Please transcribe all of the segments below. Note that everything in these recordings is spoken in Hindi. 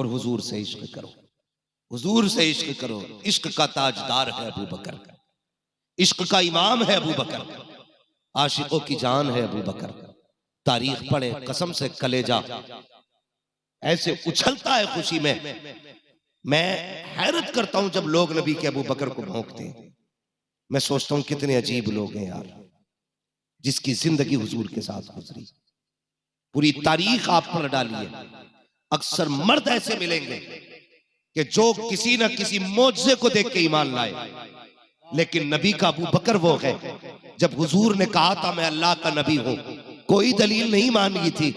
और हुजूर से इश्क करो, हुजूर से इश्क करो। इश्क का ताजदार है अबू बकर, इश्क का इमाम है अबू बकर, आशिकों की जान है अबू बकर। तारीख पढ़े, कसम से कलेजा ऐसे उछलता है खुशी में। मैं हैरत करता हूं जब लोग नबी के अबू बकर को भौंकते हैं। मैं सोचता हूं कितने अजीब लोग हैं यार, जिसकी जिंदगी हुजूर के साथ गुजरी। पूरी तारीख आप पर डालिए, अक्सर मर्द ऐसे मिलेंगे कि जो किसी न किसी मोजज़े को देख के ईमान लाए, लेकिन नबी का अबू बकर वो है, जब हुजूर ने कहा था मैं अल्लाह का नबी हूं, कोई दलील नहीं मांगी थी,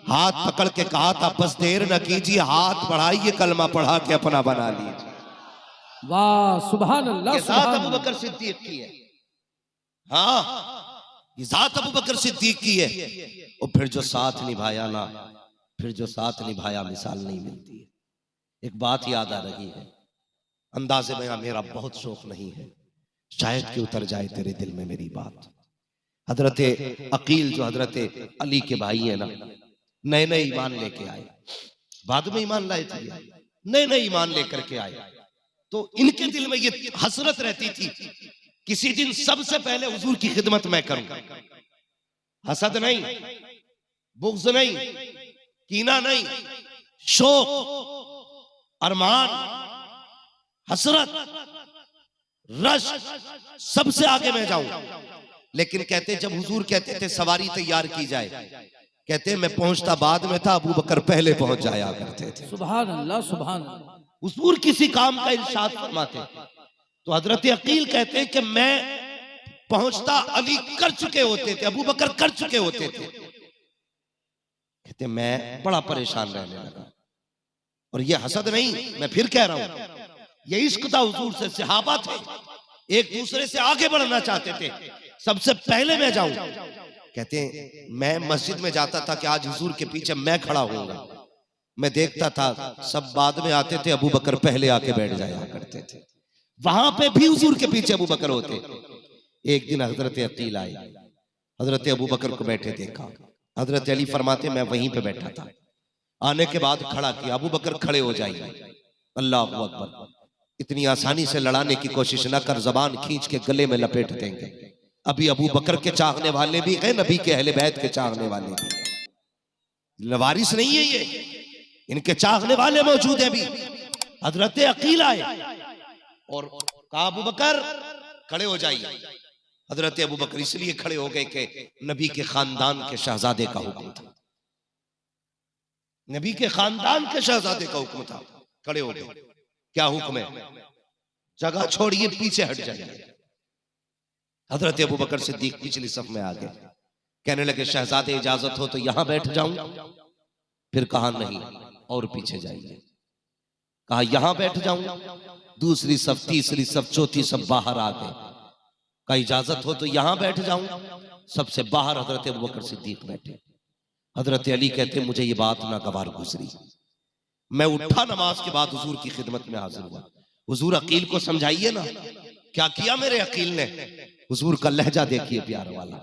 हाथ पकड़ के कहा था बस देर न कीजिए, हाथ बढ़ाइए, कलमा पढ़ा के अपना बना लीजिए। वाह सुभान अल्लाह। ये ज़ात अबू बकर सिद्दीक की है। हाँ, ये ज़ात अबू बकर सिद्दीक की है। और फिर जो साथ निभाया ना, फिर जो साथ निभाया मिसाल नहीं मिलती है। एक बात याद आ रही है, अंदाज़े बयां मेरा बहुत शौक नहीं है, शायद कि उतर जाए तेरे दिल में मेरी बात। हजरत अकील जो हजरत अली के भाई है ना, नए नए ईमान लेके आए, बाद में ईमान लाए थे, नए नए ईमान लेकर के आए, तो इनके दिल में ये हसरत रहती थी किसी दिन सबसे पहले हुजूर की खिदमत मैं करूं। हसद नहीं, बुग़्ज़ नहीं, कीना नहीं, शौक, अरमान, हसरत, रश, सबसे आगे मैं जाऊं। लेकिन कहते जब हुजूर कहते थे सवारी तैयार की जाए, कहते मैं पहुंचता बाद में था, अबू बकर पहले पहुंच जाया करते थे। सुभान अल्लाह सुभान अल्लाह। हुजूर किसी काम का इरशाद फरमाते तो हजरत अकील कहते हैं कि मैं पहुंचता अली कर चुके होते थे, अबू बकर कर चुके होते थे। कहते मैं बड़ा परेशान रहने लगा। और ये हसद नहीं, मैं फिर कह रहा हूं, ये इश्क था हुजूर से। सहाबा थे, एक दूसरे से आगे बढ़ना चाहते थे, सबसे पहले मैं जाऊं। कहते हैं मैं मस्जिद में जाता था कि आज हुजूर के पीछे मैं खड़ा होऊंगा, मैं देखता था सब बाद में आते थे, अबू बकर पहले आके बैठ जाया करते थे। वहां पे भी हुजूर के पीछे अबू बकर होते। एक दिन हजरत अकील आए, हजरत अबू बकर को बैठे देखा, हजरत अली फरमाते मैं वहीं पे बैठा था। आने के बाद खड़ा किया, अबू बकर खड़े हो जाइए। अल्लाह अकबर। इतनी आसानी से लड़ाने की कोशिश न कर, जबान खींच के गले में लपेट देंगे। अभी अबू बकर के चाहने वाले भी हैं, नबी के अहले बैत के चाहने वाले भी। लवारिस नहीं है ये, इनके चाहने वाले मौजूद हैं भी। हजरत अकील आए और कहा अबू बकर खड़े हो जाइए। हजरत अबू बकर इसलिए खड़े हो गए कि नबी के खानदान के शहजादे का हुक्म था, नबी के खानदान के शहजादे का हुक्म था। खड़े हो गए। क्या हुक्म है? जगह छोड़िए, पीछे हट जाइए। हजरत अबू बकर सिद्दीक पिछली सफ में आ गए, कहने लगे शहजादे इजाजत हो तो यहां बैठ जाऊं? फिर कहा नहीं, और पीछे जाइए। कहा यहां बैठ जाऊं? दूसरी सफ, तीसरी सफ, चौथी सफ बाहर आ गए। कहा इजाजत हो तो यहां बैठ जाऊं? सबसे बाहर हजरत अबू बकर सिद्दीक बैठे। हजरत अली कहते मुझे ये बात नागवार गुजरी। मैं उठा, नमाज के बाद हुजूर की खिदमत में हाजिर हुआ। हुजूर अकील को समझाइए ना, क्या किया मेरे अकील ने। हुजूर का लहजा देखिए प्यार वाला,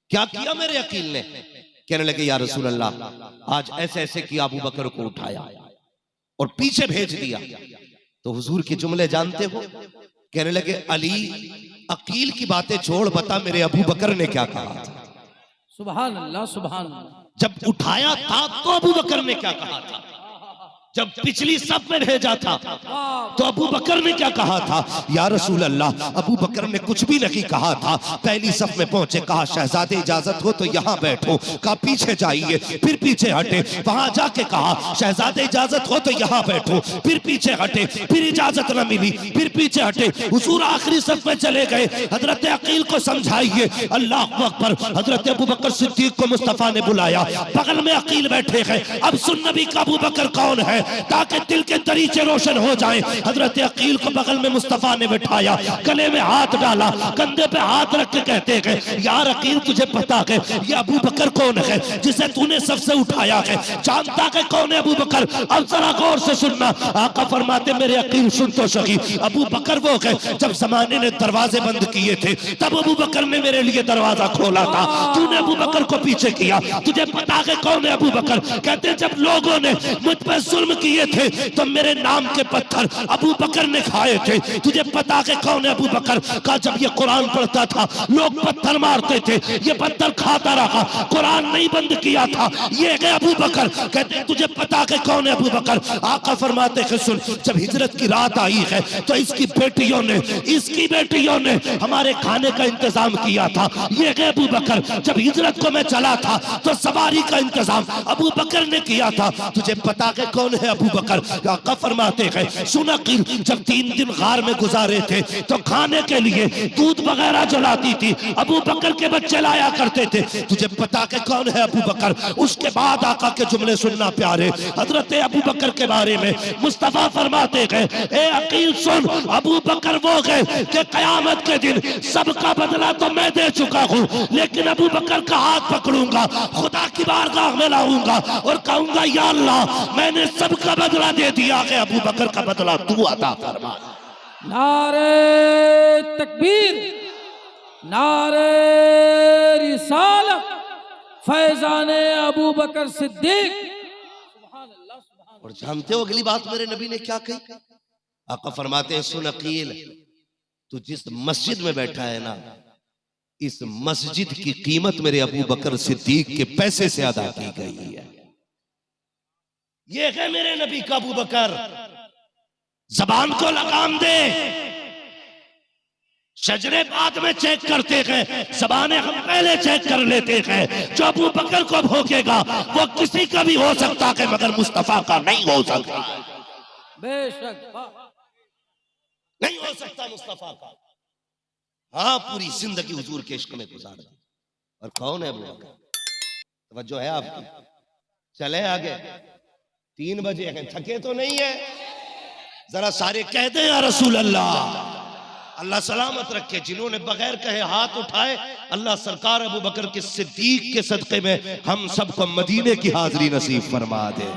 क्या किया मेरे अकील ने। कहने लगे या रसूल अल्लाह, आज ऐसे ऐसे किया, अबू बकर को उठाया और पीछे भेज दिया। तो हुजूर के जुमले जानते हो, कहने लगे अली अकील की बातें छोड़, बता मेरे अबू बकर ने क्या कहा था। सुभान अल्लाह सुभान अल्लाह। जब उठाया था तो अबू बकर ने क्या कहा था, जब पिछली सफ में भेजा था तो अबू बकर ने क्या कहा था। या रसूल अल्लाह, अबू बकर ने कुछ भी नहीं कहा था। पहली सफ में पहुंचे, कहा शहजादे इजाजत हो तो यहाँ बैठो। कहा पीछे जाइए, फिर पीछे हटे। वहां जाके कहा शहजादे इजाजत हो तो यहाँ बैठो, फिर पीछे हटे, फिर इजाजत न मिली, फिर पीछे हटे। हुजूर आखिरी सफ में चले गए। हजरत अकील को समझाइए। अल्लाह अकबर। हजरत अबू बकर सिद्दीक को मुस्तफा ने बुलाया, बगल में अकील बैठे हैं। अब सुन नबी का अबू बकर कौन है, ताकि दिल के दरीचे रोशन हो जाए। हजरत अकील को बगल में मुस्तफा ने बिठाया, गले में हाथ डाला, कंधे पे हाथ रख के कहते हैं यार अकील तुझे पता है ये अबू बकर कौन है जिसे तूने सबसे उठाया है, जानता है कौन है अबू बकर। अब जरा गौर से सुनना। आका फरमाते मेरे अकील सुन तो सही, अबू बकर वो है जब जमाने ने दरवाजे बंद किए थे तब अबू बकर ने मेरे लिए दरवाजा खोला था, तूने अबू बकर को पीछे किया, तुझे पता है कौन है अबू बकर। कहते जब लोगों ने मुझ पर जुल्म जुल्म किए थे तो मेरे नाम के पत्थर अबू बकर ने खाए थे। तुझे पता कि कौन है अबू बकर का? जब ये कुरान पढ़ता था लोग पत्थर मारते थे, ये पत्थर खाता रहा, कुरान नहीं बंद किया था। ये है अबू बकर। कहते तुझे पता कि कौन है अबू बकर? आका फरमाते हैं सुन, जब हिजरत की रात आई है तो इसकी बेटियों ने हमारे खाने का इंतजाम किया था। ये है अबू बकर। जब हिजरत को मैं चला था तो सवारी का इंतजाम अबू बकर ने किया था। तुझे पता कि कौन है अबू बकर? आका फरमाते हैं सुना कि जब 3 दिन गार में गुजारे थे तो खाने के लिए दूध वगैरह जलाती थी, अबू बकर के बच्चे लाया करते थे। तुझे पता कि कौन है अबू बकर? उसके बाद आका के जुमले सुनना प्यारे। हजरत अबू बकर के बारे में मुस्तफा फरमाते हैं ए अकील सुन, अबू बकर वो गए कि कयामत के दिन सबका बदला तो मैं दे चुका हूं, लेकिन अबू बकर का हाथ पकड़ूंगा, खुदा की बारगाह में लाऊंगा और कहूंगा या अल्लाह मैंने सबका बदला दे दिया है, अबू बकर का बदला तू अता फरमा। नारे तकबीर, नारे रिसालत, फैजाने अबू बकर सिद्दीक। और जानते हो अगली बात मेरे नबी ने क्या कही? आका फरमाते हैं सुन अकील, तू जिस मस्जिद में बैठा है ना, इस मस्जिद की कीमत मेरे अबू बकर सिद्दीक के पैसे से अदा की गई है। ये है मेरे नबी का अबू बकर। जबान को लगाम दे, शजरे बाद में चेक करते हैं, जबाने हम पहले चेक कर लेते हैं। जो अबू बकर को भोगेगा वो किसी का भी हो सकता है मगर मुस्तफा का नहीं हो सकता। बेशक नहीं हो सकता मुस्तफा का। हाँ, पूरी जिंदगी हुजूर के इश्क में गुजार दी। और कौन है अबू बकर? तवज्जो है आपकी? चले आगे, 3 बजे हैं, थके तो नहीं है? जरा सारे कह दे या रसूल अल्लाह। अल्लाह सलामत रखे। जिन्होंने बगैर कहे हाथ उठाए, अल्लाह सरकार अबू बकर के सिद्दीक के सदक़े में हम सबको मदीने की हाजिरी नसीब फरमा दे।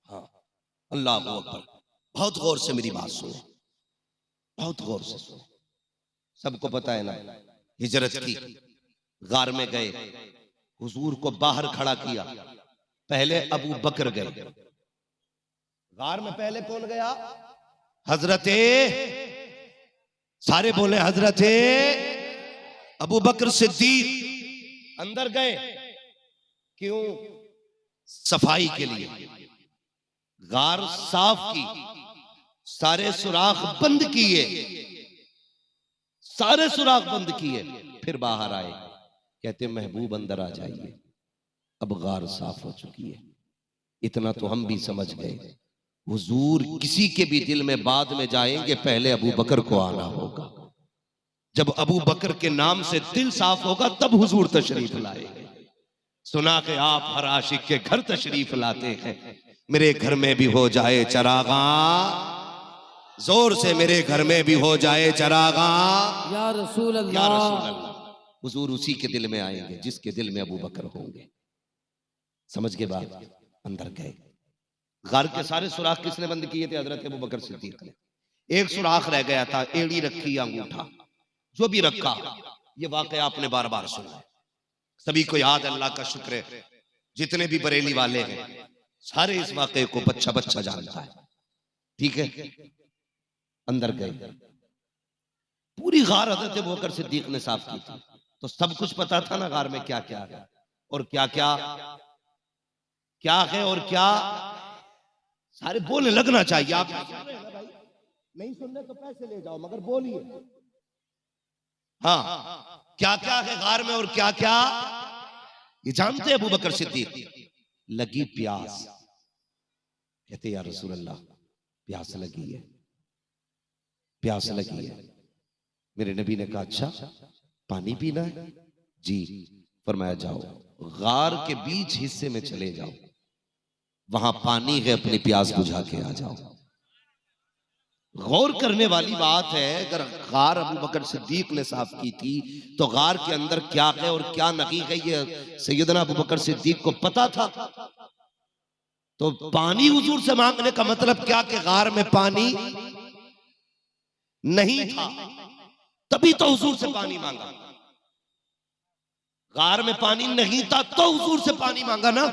हाँ, अल्लाह अकबर। बहुत गौर से मेरी बात सुनो, बहुत गौर से सुनो। सबको पता है ना, हिजरत की, गार में गए, हुजूर को बाहर खड़ा किया, पहले अबू बकर गए। गार में पहले कौन गया? हजरते, सारे बोले हजरते अबू बकर सिद्दीक अंदर गए। क्यों? सफाई के लिए। गार साफ की, सारे सुराख बंद किए, सारे सुराख बंद किए, फिर बाहर आए। कहते महबूब अंदर आ जाइए, अब गार साफ हो चुकी है। इतना तो हम भी समझ गए, हुजूर किसी के भी दिल में बाद में जाएंगे, पहले अबू बकर को आना होगा। जब अबू बकर के नाम से दिल साफ होगा तब हुजूर तशरीफ लाएंगे। सुना कि आप हर आशिक के घर तशरीफ लाते हैं। मेरे घर में भी हो जाए चरागा, जोर से मेरे घर में भी हो जाए चरागा या रसूल या अल्लाह। रसूल अल्लाह। हुजूर उसी के दिल में आएंगे जिसके दिल में अबू बकर होंगे। समझ के बाद अंदर गए। गार के सारे सुराख किसने बंद किए थे? हजरत अबू बकर सिद्दीक ने। एक सुराख रह गया था, एड़ी रखी, अंगूठा, जो भी रखा। ये वाकया आपने बार बार सुना है, सभी को याद। अल्लाह का शुक्र है, जितने भी बरेली वाले हैं सारे इस वाकये को बच्चा बच्चा जानता है। ठीक है, अंदर गए। पूरी गार हजरत अबू बकर सिद्दीक ने साफ की थी, तो सब कुछ पता था ना गार में क्या क्या है और क्या क्या क्या है और क्या। सारे बोलने लगना चाहिए। आप नहीं सुनने तो पैसे ले जाओ, मगर बोलिए। हाँ, क्या क्या है गार में और क्या क्या ये जानते अबू बकर सिद्दीक। लगी प्यास, कहते या रसूल अल्लाह प्यास लगी है, प्यास लगी है। मेरे नबी ने कहा अच्छा पानी पीना है? जी। फरमाया जाओ गार के बीच हिस्से में चले जाओ, वहां पानी है, अपनी प्यास बुझा के आ जाओ। गौर करने वाली बात है, अगर गार अबू बकर सिद्दीक ने साफ की थी तो गार के अंदर क्या है और क्या नहीं है ये सैयदना अबू बकर सिद्दीक को पता था। तो पानी हुजूर से मांगने का मतलब क्या कि गार में पानी नहीं था, तभी तो हुजूर से पानी मांगा। गार में पानी नहीं था तो हुजूर से पानी मांगा ना।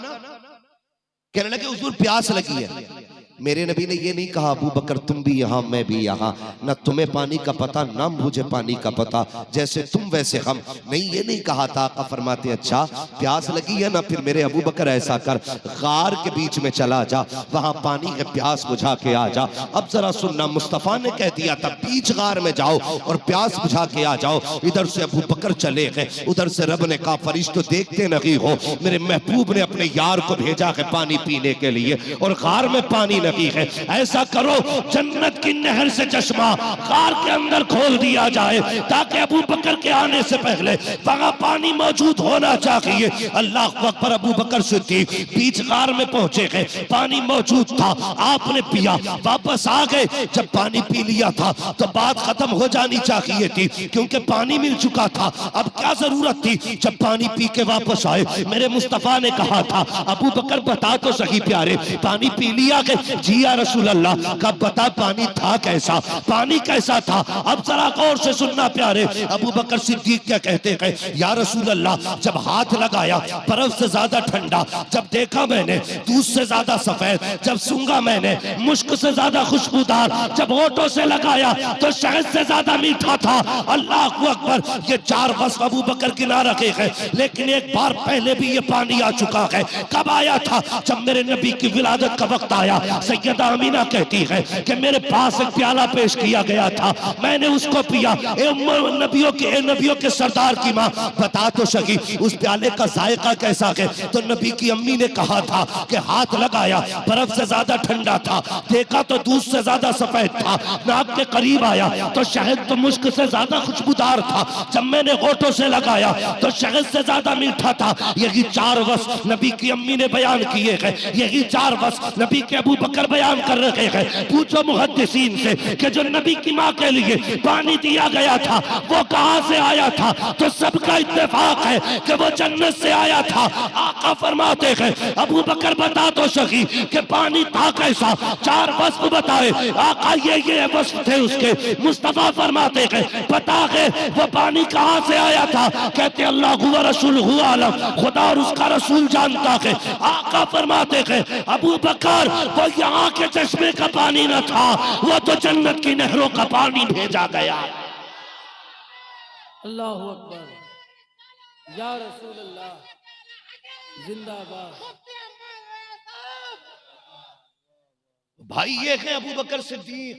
कहने लगे हुजूर प्यास लगी है। मेरे नबी ने ये नहीं कहा अबू बकर तुम भी यहाँ मैं भी यहाँ, न तुम्हें पानी का पता न मुझे पानी का पता, जैसे तुम वैसे हम, नहीं ये नहीं कहा था। आका फरमाते अच्छा प्यास लगी है ना, फिर मेरे अबू बकर ऐसा कर, गार के बीच में चला जा, वहां पानी है प्यास बुझा के आ जा। अब जरा सुनना, मुस्तफा ने कह दिया था बीच गार में जाओ और प्यास बुझा के आ जाओ। इधर से अबू बकर चले गए, उधर से रब ने कहा फरिश्तों देखते नहीं हो, मेरे महबूब ने अपने यार को भेजा है पानी पीने के लिए और गार में पानी नहीं है। ऐसा करो जन्नत की नहर से चश्मा गार के अंदर खोल दिया जाए ताकि अबू बकर के आने से पहले वहां पानी मौजूद होना चाहिए। अल्लाह अकबर। अबू बकर सिद्दीक बीच गार में पहुंचे गए, पानी मौजूद था, आपने पिया, वापस आ गए। जब पानी पी लिया था तो बात खत्म हो जानी चाहिए थी, क्योंकि पानी मिल चुका था, अब क्या जरूरत थी। जब पानी पी के वापस आए, मेरे मुस्तफा ने कहा था अबू बकर बता तो सही प्यारे पानी पी लिया के? जी या रसूल अल्लाह। कब बता पानी था कैसा, पानी कैसा था? अब जरा गौर से सुनना प्यारे। अबू बकर सिद्दीक क्या कहते हैं या रसूल अल्लाह, जब हाथ लगाया बर्फ से ज्यादा ठंडा, जब देखा मैंने दूध से ज्यादा सफेद, जब सूंघा मैंने मुश्क से ज्यादा खुशबूदार, जब होठों से लगाया तो शहद से ज्यादा मीठा था। अल्लाह अकबर। ये चार वस्फ अबू बकर गिना रखे हैं, लेकिन एक बार पहले भी ये पानी आ चुका है। कब आया था? जब मेरे नबी की विलादत का वक्त आया। सैयदा अमीना कहती है कि मेरे पास एक प्याला पेश किया गया था, मैंने उसको पिया। नबियों के सरदार की माँ बता तो सकी उस प्याले का जायका कैसा है? तो नबी की अम्मी ने कहा था कि हाथ लगाया बर्फ से ज्यादा ठंडा था, देखा तो दूध से ज्यादा सफेद था, नाक के करीब आया तो शहद तो मुश्क से ज्यादा खुशबूदार था, जब मैंने होठों से लगाया तो शहद से ज्यादा मीठा था। यही चार वस्फ नबी की अम्मी ने बयान किए हैं, यही चार वस्फ नबी के अबू बकर बयान कर रहे हैं। पूछो मुहद्दिसीन से कि जो नबी की माँ के लिए पानी दिया गया था वो कहां से आया था? तो सबका इत्तेफाक है कि वो जन्नत से आया था। आका फरमाते हैं अबू बकर बता तो सही कि पानी था कैसा? चार वस्फ बताए आका, ये वस्फ थे उसके। मुस्तफा फरमाते हैं पता है वो पानी कहां से आया था? कहते अल्लाह हुआ रसूल हुआ आलम, खुदा और उसका रसूल जानता है। आका फरमाते हैं अबू बकर वो यहाँ के चश्मे का पानी न था, वो तो जन्नत की नहरों का पानी भेजा गया। अल्लाह अकबर। या रसूल अल्लाह जिंदाबाद। भाई ये है अबू बकर सिद्दीक,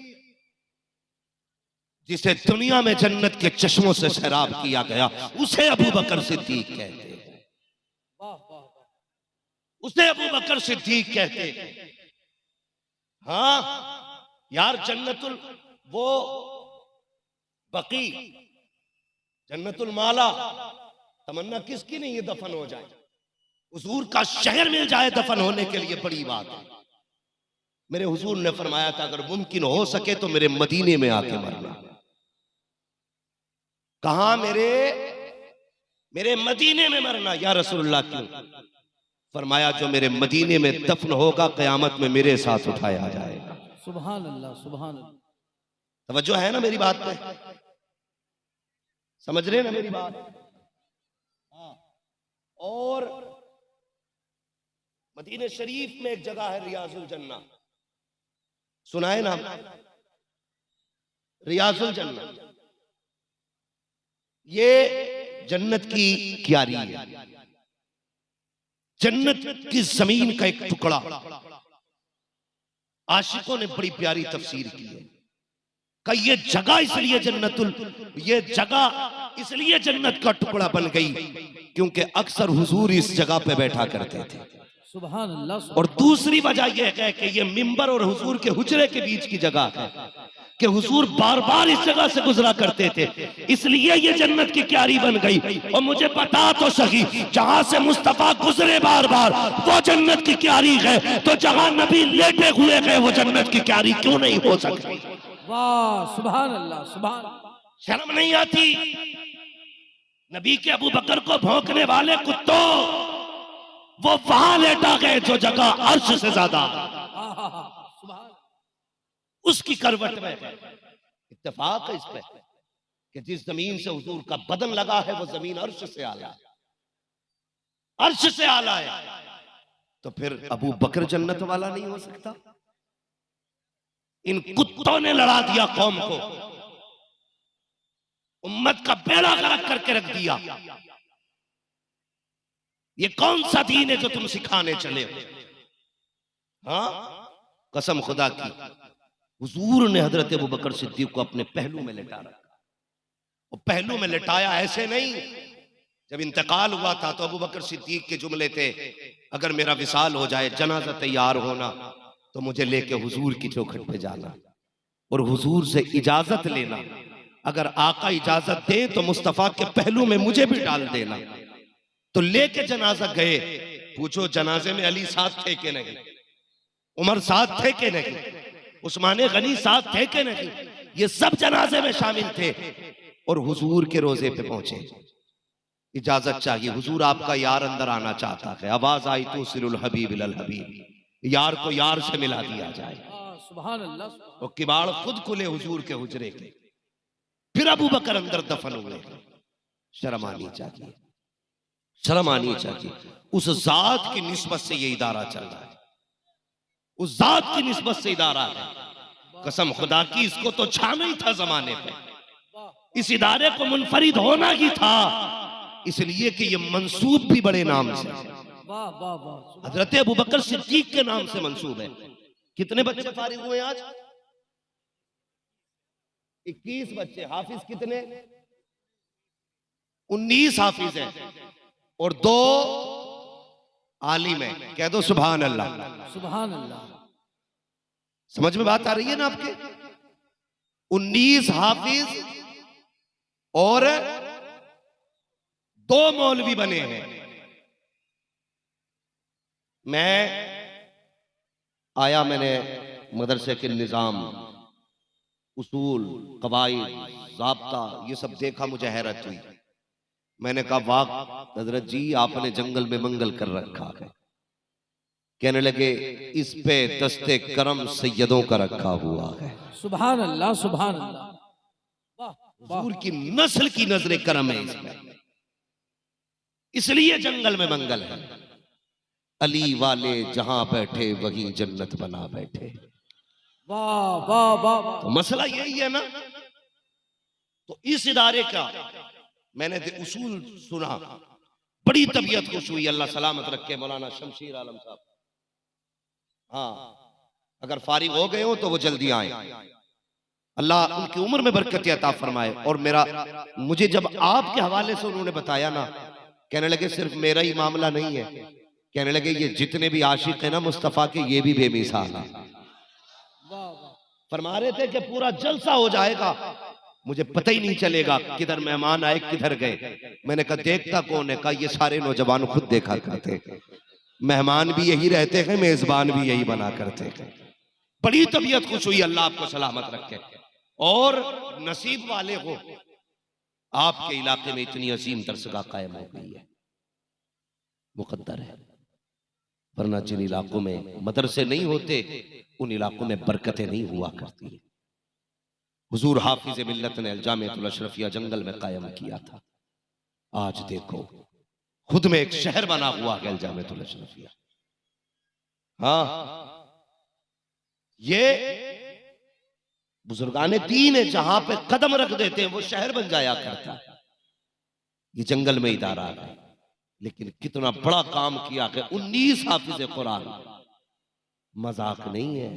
जिसे दुनिया में जन्नत के चश्मों से सैराब किया गया, उसे अबू बकर सिद्दीक कहते हैं। उसे अबू बकर सिद्दीक कहते हैं। हाँ यार, जन्नतुल वो बकी, जन्नतुल माला, तमन्ना किसकी नहीं है दफन हो जाए? हुजूर का शहर मिल जाए दफन होने के लिए बड़ी बात है। मेरे हुजूर ने फरमाया था अगर मुमकिन हो सके तो मेरे मदीने में आके मरना। कहा? मेरे मदीने में मरना। या रसूलुल्लाह क्यों? फरमाया जो मेरे मदीने में दफन होगा क़यामत में मेरे साथ उठाया जाएगा। सुभान अल्लाह, सुभान अल्लाह। तवज्जो है ना मेरी बात पे? समझ रहे ना मेरी बात? और मदीने शरीफ में एक जगह है रियाजुल जन्ना, सुना है ना? रियाजुल जन्ना ये जन्नत की क्यारी है, जन्नत की जमीन का एक टुकड़ा। आशिकों ने बड़ी प्यारी तफसीर की है कि ये जगह इसलिए ये जगह इसलिए जन्नत का टुकड़ा बन गई क्योंकि अक्सर हुजूर इस जगह पे बैठा करते थे। सुभान अल्लाह। और दूसरी वजह यह है कि ये मिंबर और हुजूर के हुजरे के बीच की जगह है कि हुजूर बार बार इस जगह से गुजरा करते थे, इसलिए ये जन्नत की क्यारी बन गई। और मुझे पता तो सही जहां से मुस्तफा गुजरे बार बार वो जन्नत की क्यारी है, तो जहां नबी लेटे हुए गए वो जन्नत की क्यारी क्यों नहीं हो सकती? वाह, सुभान अल्लाह, सुभान। शर्म नहीं आती? नबी के अबू बकर को भौंकने वाले कुत्तों, वो वहां लेटा गए जो जगह अर्श से ज्यादा उसकी करवट में है। इत्तेफाक है इस पे कि जिस जमीन से हुजूर का बदन लगा है वो जमीन अर्श से आला है, अर्श से आला है। तो फिर अबू बकर जन्नत वाला नहीं हो सकता? इन कुत्तों ने लड़ा दिया कौम को, उम्मत का बेड़ा गर्क करके रख दिया। ये कौन सा दीन है जो तुम सिखाने चले हो? हाँ, कसम खुदा की, हुजूर ने हजरत अबू बकर सिद्दीक को अपने पहलू में लिटा रखा। और पहलू में लिटाया ऐसे नहीं, जब इंतकाल हुआ था तो अबू बकर सिद्दीक के जुमले थे, अगर मेरा विसाल हो जाए, जनाजा तैयार होना, तो मुझे लेके हुजूर की चौखट पे जाना और हुजूर से इजाजत लेना। अगर आका इजाजत दे तो मुस्तफा के पहलू में मुझे भी डाल देना। तो लेके जनाजा गए। पूछो जनाजे में अली साथ थे कि नहीं, उमर साथ थे कि नहीं, उस्मान गनी साथ थे कि नहीं? ये सब जनाजे में शामिल थे और हुजूर के रोजे पे पहुंचे। इजाजत चाहिए, हुजूर आपका यार अंदर आना चाहता है। आवाज आई तो सिरुल हबीब इलल हबीब, यार को यार से मिला दिया जाए। सुभान अल्लाह। और किबाड़ खुद खुले हुजूर के हुजरे के। फिर अबू बकर अंदर दफन हुए। शर्म आनी चाहिए, शर्म आनी चाहिए। उस जात की निस्बत से ये इदारा चल रहा है, उस जात की निस्बत से इदारा है। कसम खुदा की, इसको तो छाना ही था जमाने पे, इस इदारे को मुनफरिद होना ही था, इसलिए कि ये मंसूब भी बड़े नाम से, वाह वाह वाह, हजरत अबू बकर सिद्दीक के नाम से मंसूब है। कितने बच्चे फारिग हुए आज? 21 बच्चे। हाफिज कितने? 19 हाफिज हैं और 2 आलिम हैं। कह दो सुभान अल्लाह। सुभान अल्लाह। समझ में बात आ रही है ना आपके? 19 हाफिज और 2 मौलवी बने हैं। मैं आया, मैंने मदरसे के निजाम, उसूल, कवायद, ज़ाब्ता ये सब देखा, मुझे हैरत हुई। मैंने कहा वाह हजरत जी, आपने जंगल में मंगल कर रखा है। कहने लगे इस पे दस्ते करम सैयदों का रखा हुआ है। सुभान अल्लाह, सुभान अल्लाह। वाह, हुजूर की नस्ल की नजर करम है इसमें, इसलिए जंगल में मंगल है। अली वाले जहां बैठे वहीं जन्नत बना बैठे। वाह वाह वाह। तो मसला यही है ना। तो इस इदारे का मैंने उसूल सुना, बड़ी तबीयत खुश हुई। अल्लाह सलामत रखे मौलाना शमशीर आलम साहब। हाँ, अगर फारिग हो गए हो तो वो जल्दी आए, अल्लाह उनकी उम्र में बरकत अता फरमाए। और मुझे जब आपके हवाले से उन्होंने बताया ना, कहने लगे सिर्फ मेरा ही मामला नहीं है, कहने लगे ये जितने भी आशिक है ना मुस्तफा के, ये भी बेमिसाल है। फरमा रहे थे कि पूरा जलसा हो जाएगा, मुझे पता ही नहीं चलेगा किधर मेहमान आए किधर गए। मैंने कहा देखता कौन है? कहा ये सारे नौजवान खुद देखा करते, मेहमान भी यही रहते हैं, मेजबान भी यही बना करते हैं। बड़ी तबीयत खुश हुई, अल्लाह आपको सलामत रखे। और नसीब वाले हो, आपके इलाके में इतनी अजीम दरसगाह कायम हो गई है, मुकद्दर है। वरना जिन इलाकों में मदरसे नहीं होते उन इलाकों में बरकतें नहीं हुआ करती। हुजूर हाफिज मिल्लत ने जामिअतुल अशरफिया जंगल में कायम किया था। आज देखो खुद में एक शहर बना हुआ है जामिअतुल अशरफिया। हाँ, ये बुजुर्गाने दीन है, जहां पे कदम रख देते हैं वो शहर बन जाया करता है। ये जंगल में इदारा है, लेकिन कितना बड़ा काम किया है। 19 हाफिज कुरान, मजाक नहीं है,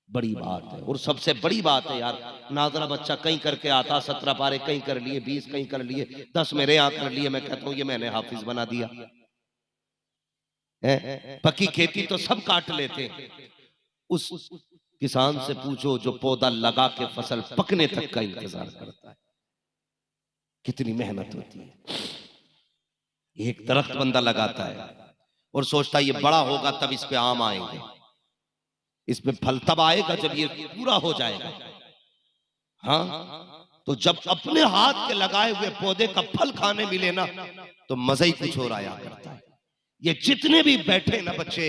बड़ी बात है। और सबसे बड़ी बात है यार, नाजरा बच्चा कहीं करके आता, 17 पारे कहीं कर लिए, 20 कहीं कर लिए, 10 मेरे यहाँ कर लिए। मैं कहता हूं ये मैंने हाफिज बना दिया है। पक्की खेती तो सब काट लेते। उस किसान से पूछो जो पौधा लगा के फसल पकने तक का इंतजार करता है, कितनी मेहनत होती है। एक दरख्त बंदा लगाता है और सोचता है ये बड़ा होगा तब इस पे आम आएंगे, इस पे फल तब आएगा जब ये पूरा हो जाएगा। हाँ, तो जब अपने हाथ के लगाए हुए पौधे का फल खाने मिले ना, तो मजा ही कुछ और आया करता है। ये जितने भी बैठे ना बच्चे,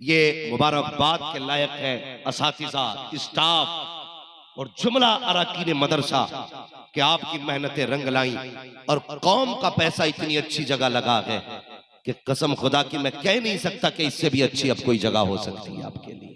ये मुबारकबाद के लायक है, असातिज़ा, स्टाफ और जुमला अराकीन मदरसा, कि आपकी मेहनतें रंग लाई और कौम का पैसा इतनी अच्छी जगह लगा है कि कसम खुदा की मैं कह नहीं सकता कि इससे भी अच्छी अब कोई जगह हो सकती है आपके लिए।